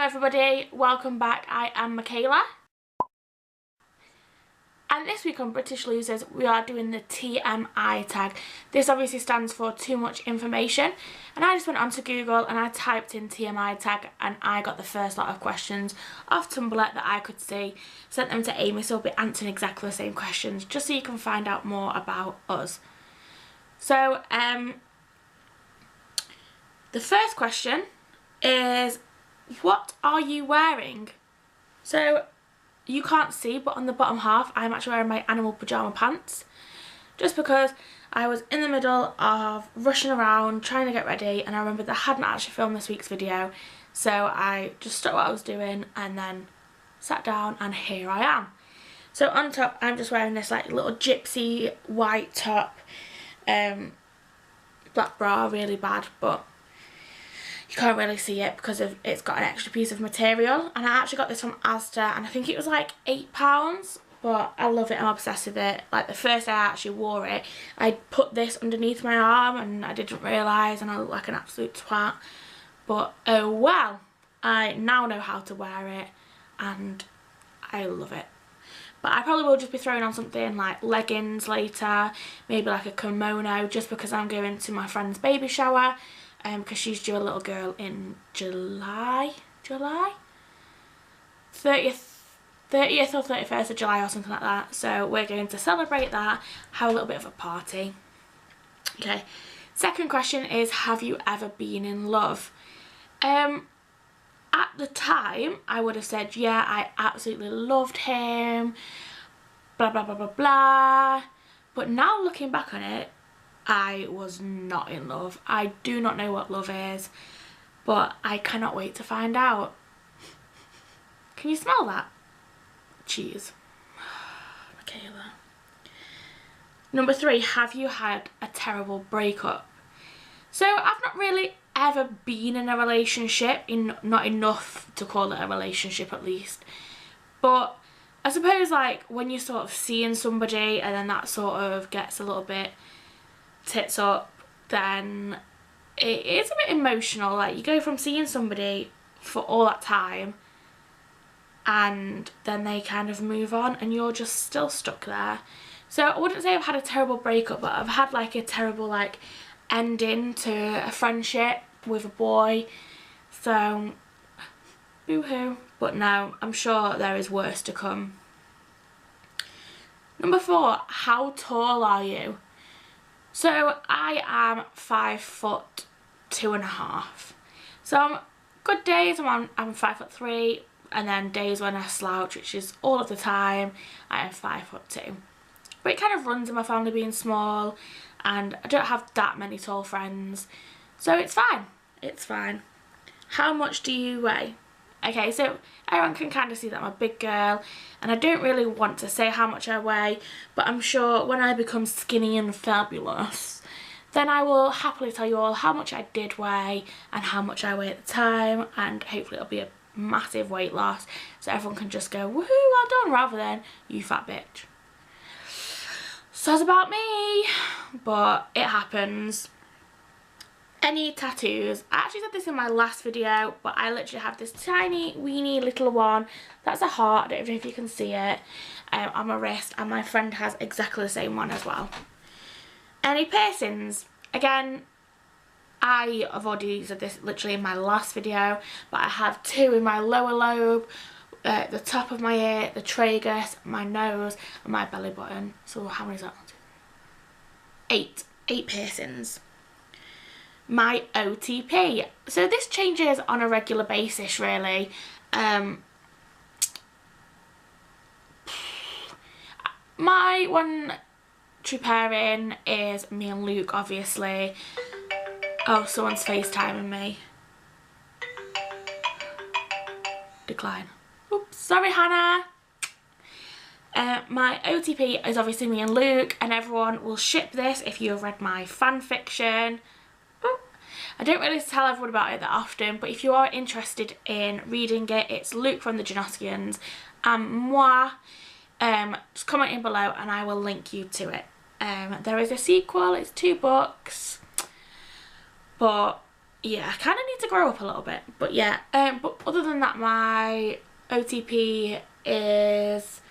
everybody, welcome back. I am Michaela. And this week on British Losers we are doing the TMI tag. This obviously stands for too much information, and I just went onto Google and I typed in TMI tag and I got the first lot of questions off Tumblr that I could see. Sent them to Amy, so we'll be answering exactly the same questions just so you can find out more about us. So the first question is, what are you wearing? So you can't see, but on the bottom half I'm actually wearing my animal pyjama pants, just because I was in the middle of rushing around trying to get ready and I remembered that I hadn't actually filmed this week's video, so I just stopped what I was doing and then sat down and here I am. So on top I'm just wearing this like little gypsy white top, black bra, really bad, but you can't really see it because it's got an extra piece of material, and I actually got this from Asda and I think it was like £8, but I love it, I'm obsessed with it. Like the first day I actually wore it, I put this underneath my arm and I didn't realise and I looked like an absolute twat, but oh well, I now know how to wear it and I love it. But I probably will just be throwing on something like leggings later, maybe like a kimono, just because I'm going to my friend's baby shower. Because she's due a little girl in July 30th or 31st of July or something like that, so we're going to celebrate that, have a little bit of a party. Okay, second question is, have you ever been in love? At the time I would have said yeah, I absolutely loved him, blah blah blah blah blah, but now looking back on it, I was not in love. I do not know what love is, but I cannot wait to find out. Can you smell that? Cheese. Michaela. Number 3, have you had a terrible breakup? So I've not really ever been in a relationship, not enough to call it a relationship at least, but I suppose like when you're sort of seeing somebody and then that sort of gets a little bit tits up, then it is a bit emotional. Like you go from seeing somebody for all that time and then they kind of move on and you're just still stuck there. So I wouldn't say I've had a terrible breakup, but I've had like a terrible like ending to a friendship with a boy, so boo-hoo. But no, I'm sure there is worse to come. Number 4, how tall are you? So I am 5'2½". So on good days I'm 5'3", and then days when I slouch, which is all of the time, I am 5'2". But it kind of runs in my family being small, and I don't have that many tall friends, so it's fine. It's fine. How much do you weigh? Okay, so everyone can kind of see that I'm a big girl, and I don't really want to say how much I weigh, but I'm sure when I become skinny and fabulous, then I will happily tell you all how much I did weigh and how much I weigh at the time, and hopefully it'll be a massive weight loss so everyone can just go, woohoo, well done, rather than you fat bitch. So it's about me, but it happens. Any tattoos? I actually said this in my last video, but I literally have this tiny weeny little one that's a heart, I don't know if you can see it, on my wrist, and my friend has exactly the same one as well. Any piercings? Again, I have already said this literally in my last video, but I have 2 in my lower lobe, the top of my ear, the tragus, my nose and my belly button. So how many is that? 8 piercings. My OTP. So this changes on a regular basis really. My one true pairing is me and Luke, obviously. Oh, someone's FaceTiming me. Decline. Oops, sorry Hannah. My OTP is obviously me and Luke, and everyone will ship this if you have read my fan fiction. I don't really tell everyone about it that often, but if you are interested in reading it, it's Luke from the Janoskians and moi. Just comment in below and I will link you to it. There is a sequel, it's 2 books, but yeah, I kind of need to grow up a little bit, but yeah, but other than than that, my OTP is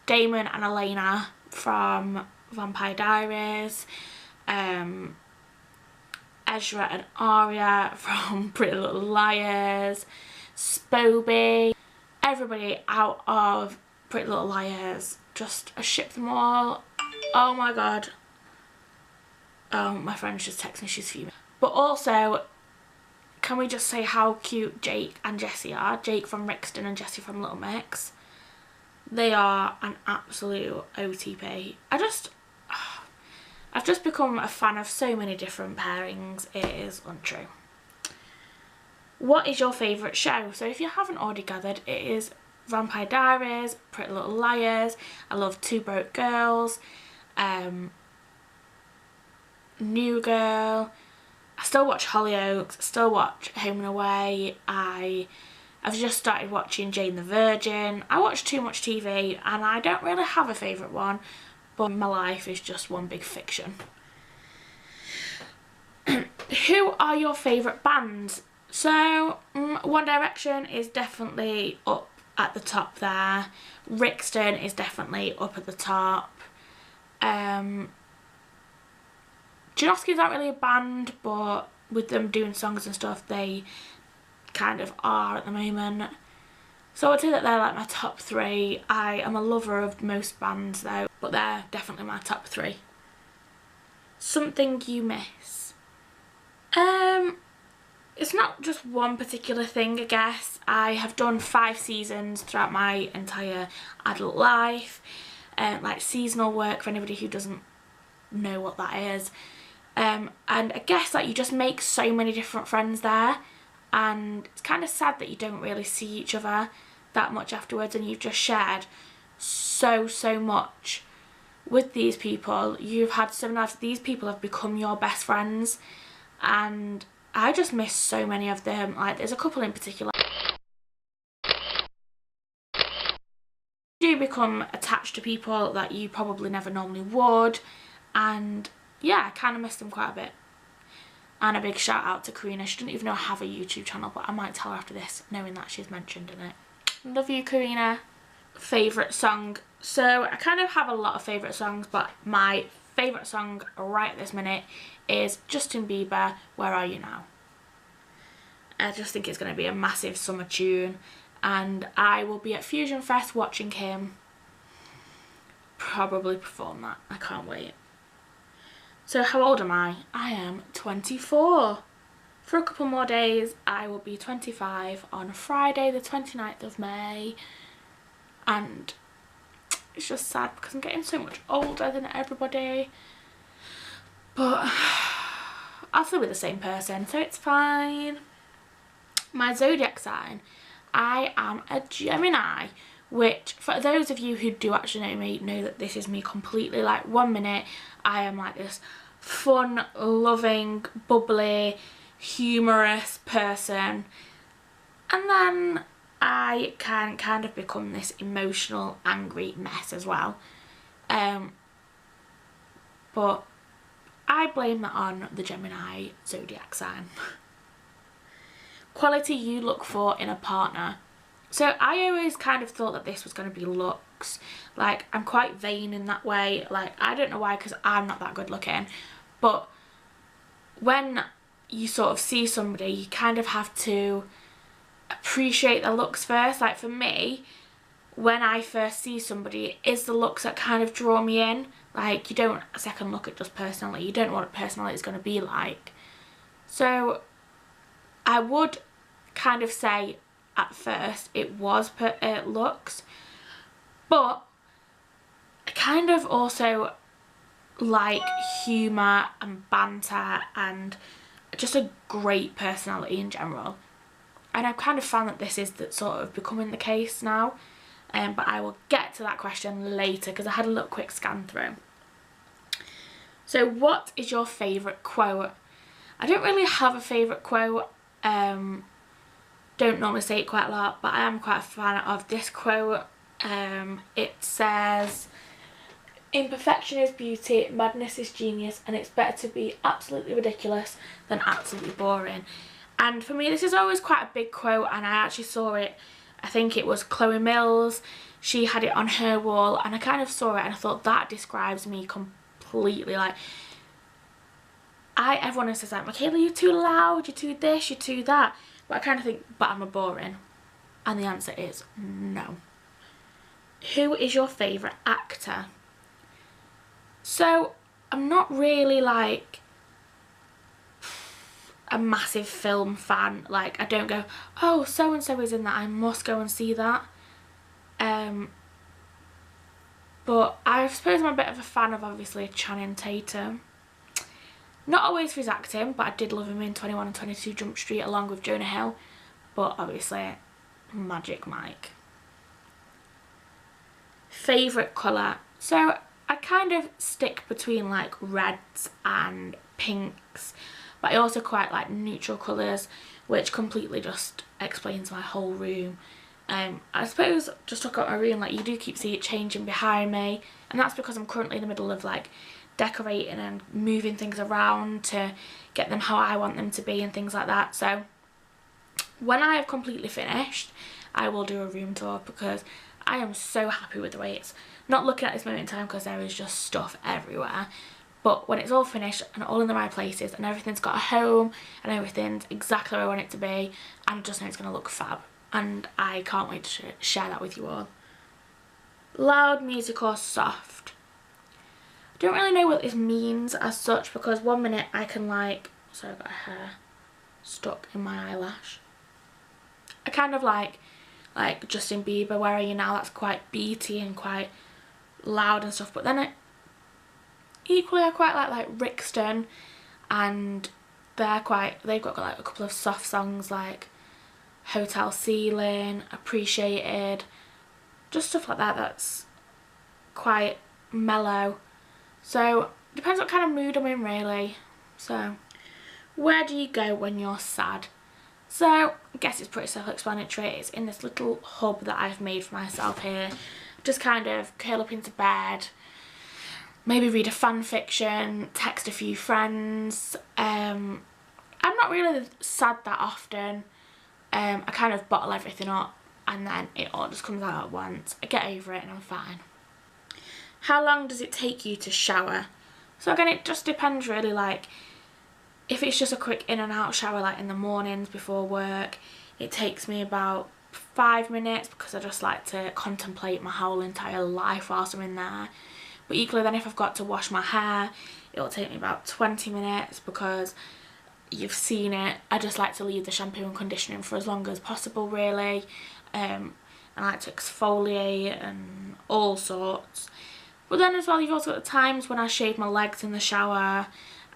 Damon and Elena from Vampire Diaries, Ezra and Arya from Pretty Little Liars, Spoby, everybody out of Pretty Little Liars. Just I ship them all. Oh my god. Oh, my friend's just texted me, she's fuming. But also, can we just say how cute Jake and Jessie are? Jake from Rixton and Jessie from Little Mix. They are an absolute OTP. I've just become a fan of so many different pairings. It is untrue. What is your favourite show? So if you haven't already gathered, it is Vampire Diaries, Pretty Little Liars. I love Two Broke Girls, New Girl. I still watch Hollyoaks, I still watch Home and Away. I've just started watching Jane the Virgin. I watch too much TV and I don't really have a favourite one, but my life is just one big fiction. Who are your favourite bands? So One Direction is definitely up at the top there. Rixton is definitely up at the top. Janoski's aren't really a band, but with them doing songs and stuff, they kind of are at the moment. So I'd say that they're like my top three. I am a lover of most bands though, but they're definitely my top three. Something you miss? It's not just one particular thing, I guess. I have done 5 seasons throughout my entire adult life. Like seasonal work, for anybody who doesn't know what that is. And I guess like you just make so many different friends there, and it's kind of sad that you don't really see each other that much afterwards, and you've just shared so much with these people. You've had so many lives. These people have become your best friends, and I just miss so many of them. Like there's a couple in particular. You do become attached to people that you probably never normally would, and yeah, I kind of miss them quite a bit. And a big shout out to Karina. She doesn't even know I have a YouTube channel, but I might tell her after this, knowing that she's mentioned in it. Love you, Karina. Favourite song? So I kind of have a lot of favourite songs, but my favourite song right at this minute is Justin Bieber, Where Are You Now? I just think it's going to be a massive summer tune, and I will be at Fusion Fest watching him probably perform that. I can't wait. So how old am I? I am 24. For a couple more days I will be 25 on Friday the 29th of May, and it's just sad because I'm getting so much older than everybody, but I'll still be the same person, so it's fine. My zodiac sign, I am a Gemini, which for those of you who do actually know me know that this is me completely. Like 1 minute I am like this fun, loving, bubbly, humorous person, and then I can kind of become this emotional, angry mess as well. But I blame that on the Gemini zodiac sign. Quality you look for in a partner. So I always kind of thought that this was going to be looks. Like I'm quite vain in that way. Like I don't know why, because I'm not that good looking. But when you sort of see somebody, you kind of have to appreciate their looks first. Like for me, when I first see somebody, it is the looks that kind of draw me in. Like you don't second look at just personality. You don't know what a personality is going to be like. So I would kind of say at first it was looks, but I kind of also like humour and banter and just a great personality in general, and I've kind of found that this is sort of becoming the case now, but I will get to that question later because I had a little quick scan through. So what is your favourite quote? I don't really have a favourite quote. Don't normally say it quite a lot, but I am quite a fan of this quote. It says, Imperfection is beauty, madness is genius, and it's better to be absolutely ridiculous than absolutely boring. And for me, this is always quite a big quote, and I actually saw it, I think it was Chloe Mills, she had it on her wall, and I kind of saw it and I thought that describes me completely. Like, everyone says like, Michaela, you're too loud, you're too this, you're too that, but I kind of think, but I'm a boring. And the answer is no. Who is your favourite actor? So, I'm not really like a massive film fan. Like, I don't go, oh, so and so is in that, I must go and see that. But I suppose I'm a bit of a fan of, obviously, Channing Tatum. Not always for his acting, but I did love him in 21 and 22 Jump Street along with Jonah Hill. But obviously, Magic Mike. Favourite colour? So I kind of stick between like reds and pinks, but I also quite like neutral colours, which completely just explains my whole room. I suppose just look at my room, like you do keep seeing it changing behind me, and that's because I'm currently in the middle of like decorating and moving things around to get them how I want them to be and things like that. So when I have completely finished, I will do a room tour because I am so happy with the way it's not looking at this moment in time because there is just stuff everywhere. But when it's all finished and all in the right places and everything's got a home and everything's exactly where I want it to be, I just know it's going to look fab. And I can't wait to share that with you all. Loud music or soft? I don't really know what this means as such, because one minute I can like, sorry, I've got a hair stuck in my eyelash. I kind of like Justin Bieber, Where Are You Now? That's quite beaty and quite loud and stuff. But then equally I quite like Rixton, and they've got like a couple of soft songs like Hotel Ceiling, Appreciated, just stuff like that that's quite mellow. So depends what kind of mood I'm in really. So where do you go when you're sad? So I guess it's pretty self-explanatory. It's in this little hub that I've made for myself here. Just kind of curl up into bed, maybe read a fan fiction, text a few friends. I'm not really sad that often. I kind of bottle everything up and then it all just comes out at once. I get over it and I'm fine. How long does it take you to shower? So again, it just depends really. Like, if it's just a quick in and out shower like in the mornings before work, it takes me about 5 minutes because I just like to contemplate my whole entire life whilst I'm in there. But equally then if I've got to wash my hair, it'll take me about 20 minutes because you've seen it. I just like to leave the shampoo and conditioning for as long as possible really. I like to exfoliate and all sorts. But then as well, you've also got the times when I shave my legs in the shower,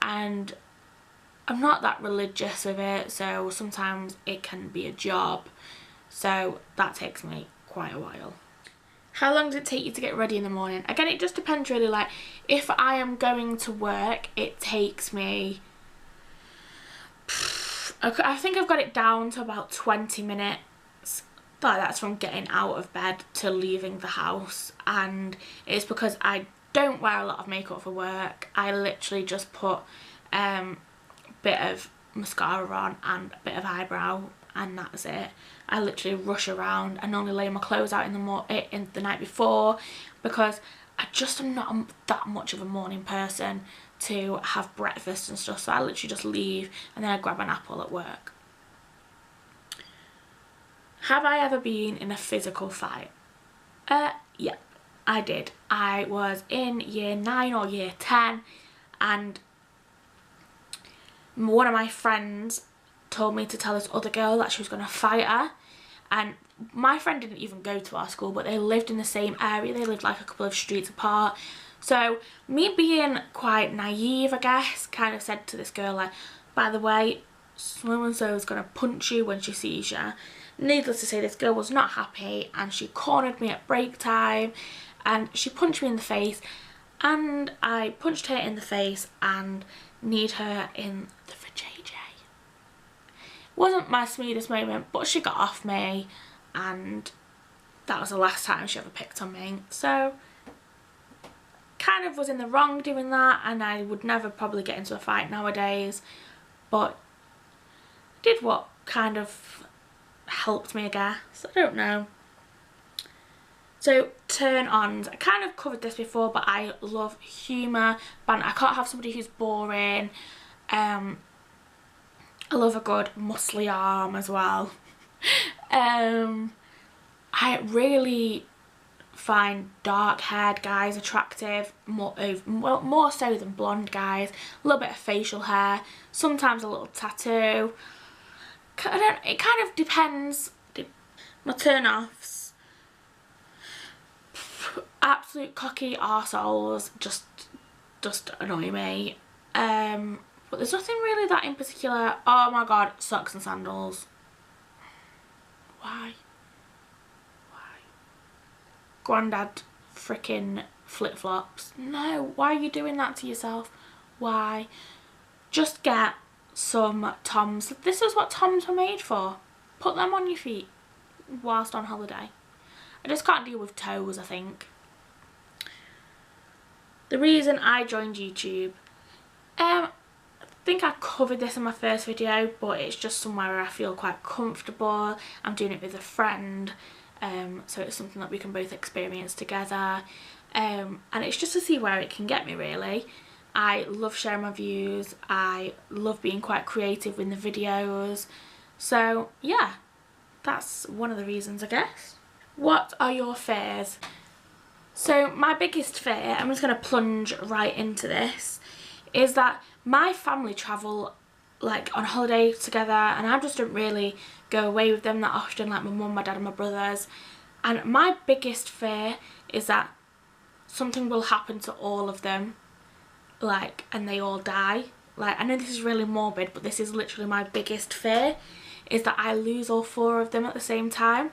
and I'm not that religious with it, so sometimes it can be a job. So that takes me quite a while. How long does it take you to get ready in the morning? Again, it just depends really. Like, if I am going to work, it takes me, I think I've got it down to about 20 minutes. Like, that's from getting out of bed to leaving the house, and it's because I don't wear a lot of makeup for work. I literally just put a bit of mascara on and a bit of eyebrow, and that's it. I literally rush around and only lay my clothes out in the night before, because I just am not that much of a morning person to have breakfast and stuff. So I literally just leave and then I grab an apple at work. Have I ever been in a physical fight? Yeah, I did. I was in year 9 or year 10, and one of my friends told me to tell this other girl that she was going to fight her. And my friend didn't even go to our school, but they lived in the same area. They lived like a couple of streets apart. So me being quite naive, I guess, kind of said to this girl, like, by the way, so-and-so is going to punch you when she sees you. Needless to say, this girl was not happy, and she cornered me at break time, and she punched me in the face, and I punched her in the face and kneed her in the vajayjay. Wasn't my smoothest moment, but she got off me, and that was the last time she ever picked on me. So kind of was in the wrong doing that, and I would never probably get into a fight nowadays, but did what kind of helped me, I guess. I don't know. So turn-ons, I kind of covered this before, but I love humour, banter. I can't have somebody who's boring. I love a good muscly arm as well. I really find dark-haired guys attractive, more so than blonde guys. A little bit of facial hair, sometimes a little tattoo. It kind of depends. My turn-offs, absolute cocky arseholes just annoy me. But there's nothing really that in particular. Oh my god, socks and sandals. Why? Grandad freaking flip-flops. No, why are you doing that to yourself? Why? Just get some Toms. This is what Toms were made for. Put them on your feet whilst on holiday. I just can't deal with toes, I think. The reason I joined YouTube, I think I covered this in my first video, but it's just somewhere where I feel quite comfortable. I'm doing it with a friend, so it's something that we can both experience together, and it's just to see where it can get me, really. I love sharing my views, I love being quite creative in the videos, so yeah, that's one of the reasons, I guess. What are your fears? So my biggest fear, I'm just going to plunge right into this, is that my family travel like on holiday together, and I just don't really go away with them that often, like my mum, my dad and my brothers. And my biggest fear is that something will happen to all of them, like, and they all die. Like, I know this is really morbid, but this is literally my biggest fear, is that I lose all 4 of them at the same time.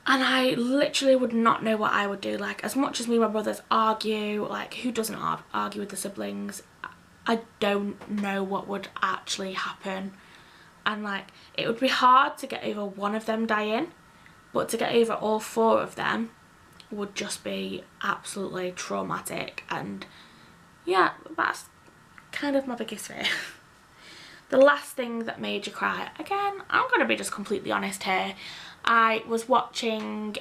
And I literally would not know what I would do. Like, as much as me and my brothers argue, like, who doesn't argue with the siblings, I don't know what would actually happen. And like, it would be hard to get over one of them dying, but to get over all 4 of them would just be absolutely traumatic. And yeah, that's kind of my biggest fear. The last thing that made you cry, again, I'm going to be just completely honest here. I was watching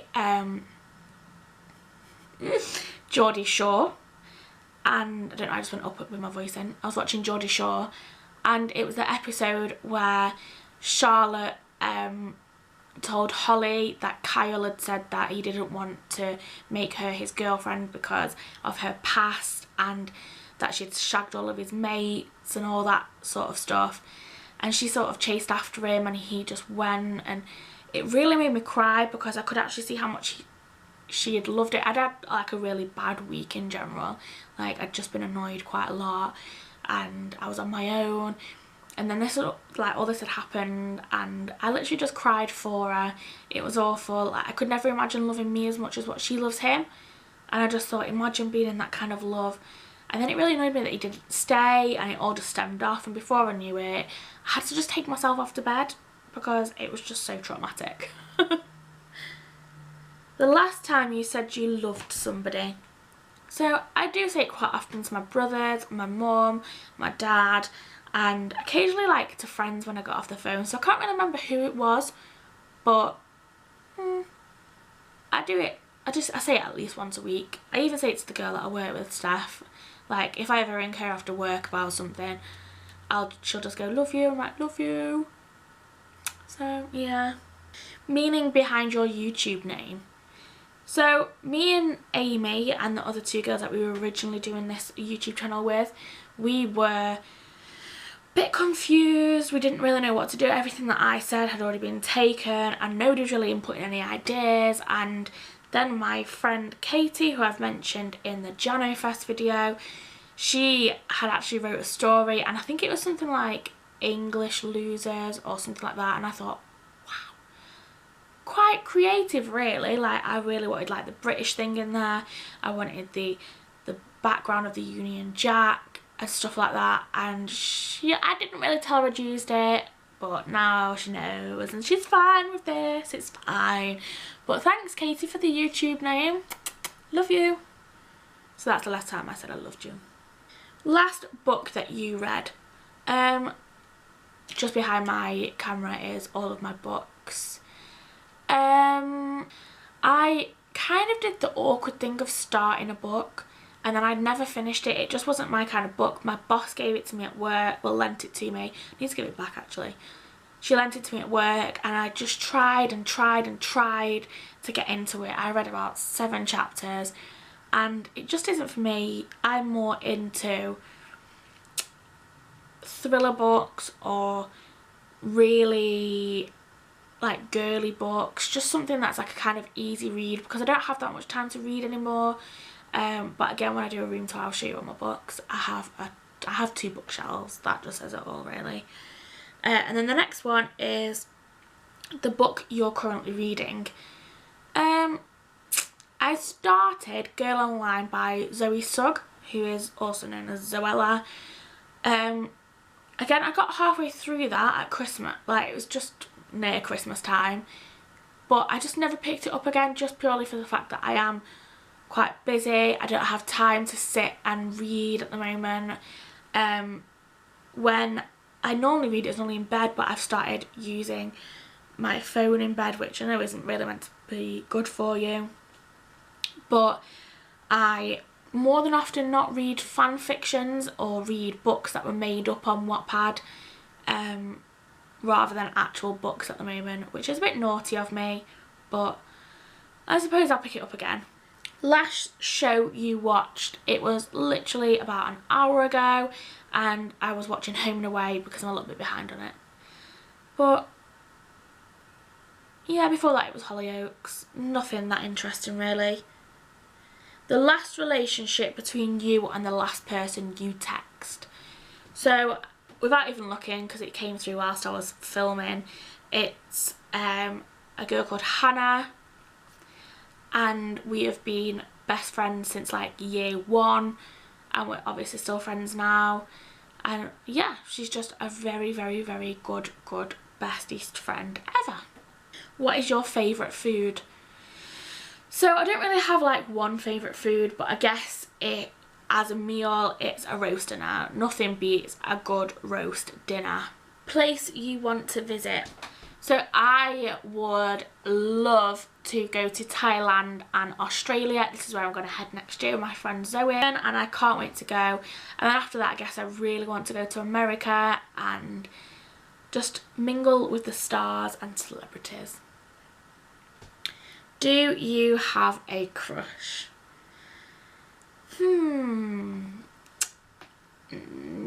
Geordie Shore, and I don't know, I just went up with my voice in. I was watching Geordie Shore, and it was the episode where Charlotte told Holly that Kyle had said that he didn't want to make her his girlfriend because of her past, and that she'd shagged all of his mates and all that sort of stuff. And she sort of chased after him, and he just went, and it really made me cry because I could actually see how much she had loved it. I'd had like a really bad week in general. Like, I'd just been annoyed quite a lot, and I was on my own, and then this, like, all this had happened, and I literally just cried for her. It was awful. Like, I could never imagine loving me as much as what she loves him, and I just thought, imagine being in that kind of love. And then it really annoyed me that he didn't stay, and it all just stemmed off, and before I knew it, I had to just take myself off to bed because it was just so traumatic. The last time you said you loved somebody. So I do say it quite often to my brothers, my mum, my dad, and occasionally like to friends when I got off the phone. So I can't really remember who it was, but I do it. I say it at least once a week. I even say it to the girl that I work with, Steph. Like, if I ever ring her after work about something, she'll just go, love you. I'm like, love you. So yeah. Meaning behind your YouTube name. So me and Amy and the other 2 girls that we were originally doing this YouTube channel with, we were a bit confused. We didn't really know what to do. Everything that I said had already been taken, and nobody was really inputting any ideas. And then my friend Katie, who I've mentioned in the Jano Fest video, she had actually wrote a story, and I think it was something like English losers or something like that, and I thought, wow, quite creative really. Like, I really wanted like the British thing in there. I wanted the background of the Union Jack and stuff like that, and I didn't really tell her I'd used it, but now she knows and she's fine with this. It's fine. But thanks, Katie, for the YouTube name. Love you. So that's the last time I said I loved you. Last book that you read. Just behind my camera is all of my books. I kind of did the awkward thing of starting a book and then I never finished it. It just wasn't my kind of book. My boss gave it to me at work, well, lent it to me. I need to give it back actually. She lent it to me at work and I just tried and tried and tried to get into it. I read about 7 chapters and it just isn't for me. I'm more into thriller books or really like girly books, just something that's like a kind of easy read because I don't have that much time to read anymore. But again, when I do a room tour, I'll show you all my books. I have 2 bookshelves. That just says it all really. And then the next one is the book you're currently reading. I started Girl Online by Zoe Sugg, who is also known as Zoella. Again, I got halfway through that at Christmas, like it was just near Christmas time, but I just never picked it up again, just purely for the fact that I am quite busy. I don't have time to sit and read at the moment. When I normally read, it's only in bed, but I've started using my phone in bed, which I know isn't really meant to be good for you, but I more than often not read fan fictions or read books that were made up on Wattpad, rather than actual books at the moment, which is a bit naughty of me, but I suppose I'll pick it up again. Last show you watched, it was literally about an hour ago and I was watching Home and Away because I'm a little bit behind on it. But yeah, before that it was Hollyoaks. Nothing that interesting really. The last relationship between you and the last person you text. So without even looking, because it came through whilst I was filming, it's a girl called Hannah, and we have been best friends since like year 1 and we're obviously still friends now. And yeah, she's just a very, very, very good bestest friend ever. What is your favourite food? So I don't really have like one favourite food, but I guess as a meal it's a roast dinner. Nothing beats a good roast dinner. Place you want to visit. So I would love to go to Thailand and Australia. This is where I'm going to head next year with my friend Zoe, and I can't wait to go. And then after that I guess I really want to go to America and just mingle with the stars and celebrities. Do you have a crush?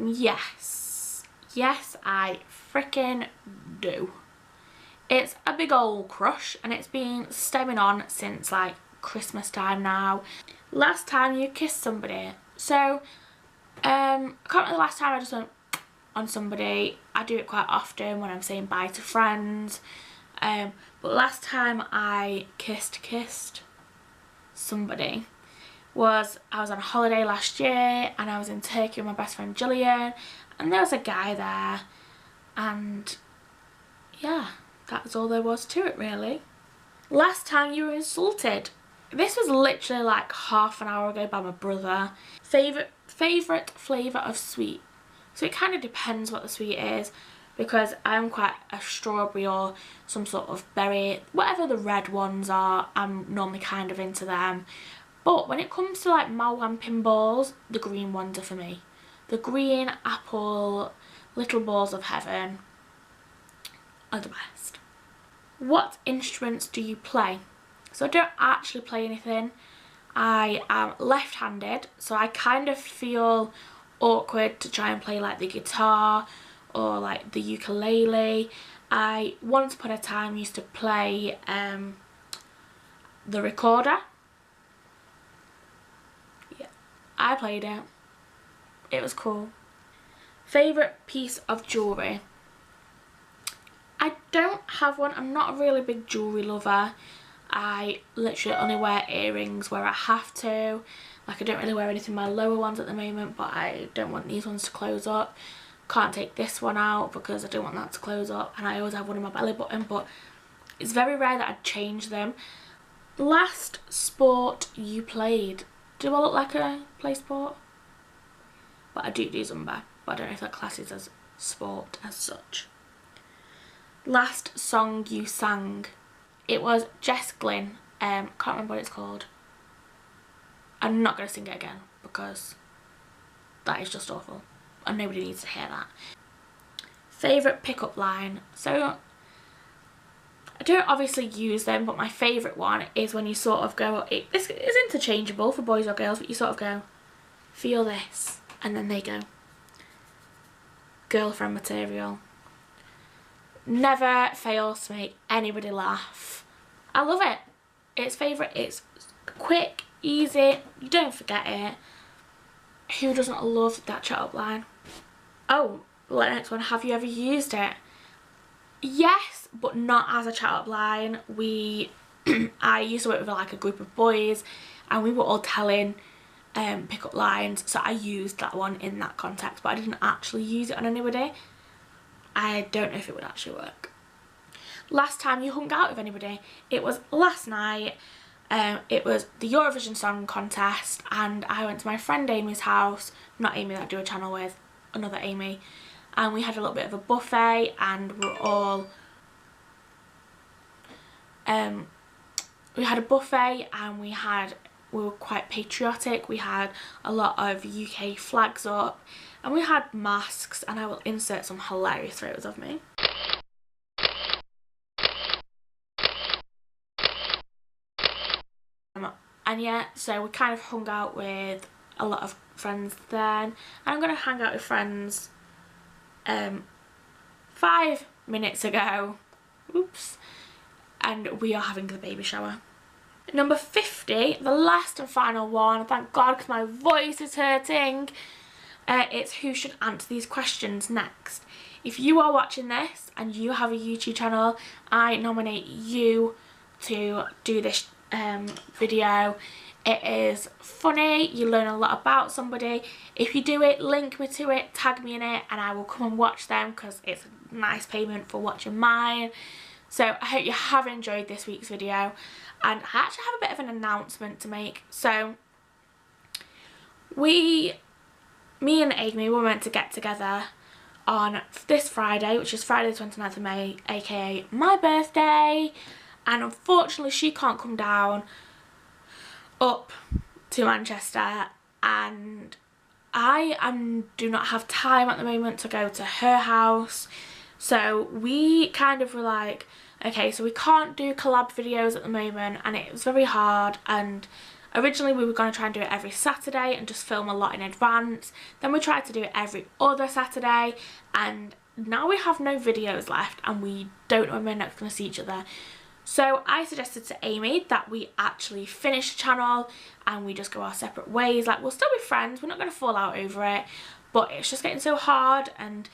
Yes. Yes, I frickin' do. It's a big old crush and it's been stemming on since like Christmas time now. Last time you kissed somebody. So, I can't remember the last time I just went on somebody. I do it quite often when I'm saying bye to friends. But last time I kissed somebody was, I was on a holiday last year and I was in Turkey with my best friend Gillian, and there was a guy there, and yeah, that's all there was to it really. Last time you were insulted. This was literally like half an hour ago by my brother. Favourite flavour of sweet. So it kind of depends what the sweet is, because I'm quite a strawberry or some sort of berry, whatever the red ones are, I'm normally kind of into them. But when it comes to like Malwan pinballs, the green ones are for me. The green apple little balls of heaven are the best. What instruments do you play? So I don't actually play anything. I am left-handed, so I kind of feel awkward to try and play like the guitar or like the ukulele. I once upon a time used to play the recorder. Yeah, I played it. It was cool. Favourite piece of jewellery? I don't have one. I'm not a really big jewellery lover. I literally only wear earrings where I have to. Like I don't really wear anything in my lower ones at the moment, but I don't want these ones to close up. Can't take this one out because I don't want that to close up, and I always have one in my belly button, but it's very rare that I'd change them. Last sport you played? Do I look like a play sport? But I do Zumba, but I don't know if that classes as sport as such. Last song you sang. It was Jess Glynn. Can't remember what it's called. I'm not going to sing it again because that is just awful and nobody needs to hear that. Favourite pickup line. So I don't obviously use them, but my favourite one is when you sort of go, this is interchangeable for boys or girls, but you sort of go, feel this, and then they go, girlfriend material. Never fails to make anybody laugh. I love it. It's favourite. It's quick, easy, you don't forget it. Who doesn't love that chat up line? Oh, the next one, have you ever used it? Yes, but not as a chat up line. I used to work with like a group of boys and we were all telling pickup lines, so I used that one in that context, but I didn't actually use it on anybody. I don't know if it would actually work. Last time you hung out with anybody. It was last night. It was the Eurovision Song Contest and I went to my friend Amy's house, not Amy that I do a channel with, another Amy, and we had a little bit of a buffet and we were all we had a buffet and we were quite patriotic. We had a lot of UK flags up and we had masks, and I will insert some hilarious photos of me. And yeah, so we kind of hung out with a lot of friends then, and I'm going to hang out with friends 5 minutes ago, oops, and we are having the baby shower. Number 50, the last and final one, thank God because my voice is hurting. It's who should answer these questions next. If you are watching this and you have a YouTube channel, I nominate you to do this video. It is funny, you learn a lot about somebody. If you do it, link me to it, tag me in it, and I will come and watch them because it's a nice payment for watching mine. So I hope you have enjoyed this week's video, and I actually have a bit of an announcement to make. So me and Amy were meant to get together on this Friday, which is Friday the 29th of May, aka my birthday, and unfortunately she can't come down up to Manchester, and I do not have time at the moment to go to her house. So we kind of were like, okay, so we can't do collab videos at the moment, and it was very hard. And originally we were going to try and do it every Saturday and just film a lot in advance. Then we tried to do it every other Saturday, and now we have no videos left and we don't know when we're next going to see each other. So I suggested to Amy that we actually finish the channel and we just go our separate ways. Like, we'll still be friends, we're not going to fall out over it, but it's just getting so hard, and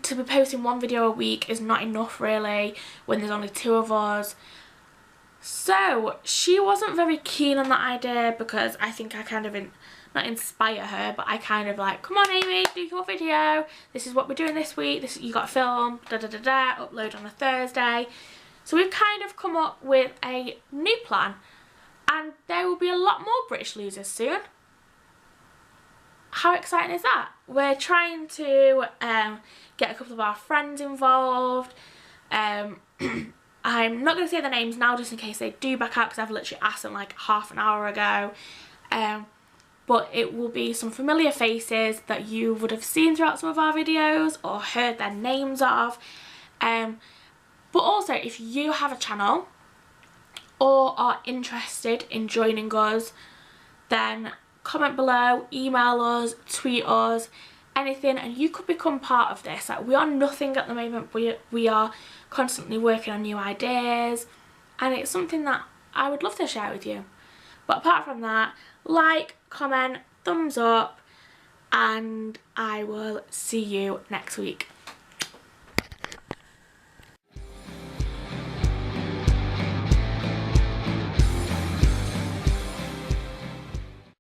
to be posting one video a week is not enough really when there's only 2 of us. So she wasn't very keen on that idea because I think I kind of not inspire her, but I kind of like, come on Amy, do your video, this is what we're doing this week, this you got to film, upload on a Thursday. So we've kind of come up with a new plan, and there will be a lot more British Losers soon. How exciting is that? We're trying to get a couple of our friends involved. I'm not going to say their names now just in case they do back out, because I've literally asked them like half an hour ago. But it will be some familiar faces that you would have seen throughout some of our videos or heard their names of. But also, if you have a channel or are interested in joining us, then comment below, email us, tweet us, anything, and you could become part of this. Like, we are nothing at the moment, we are constantly working on new ideas, and it's something that I would love to share with you. But apart from that, like, comment, thumbs up, and I will see you next week.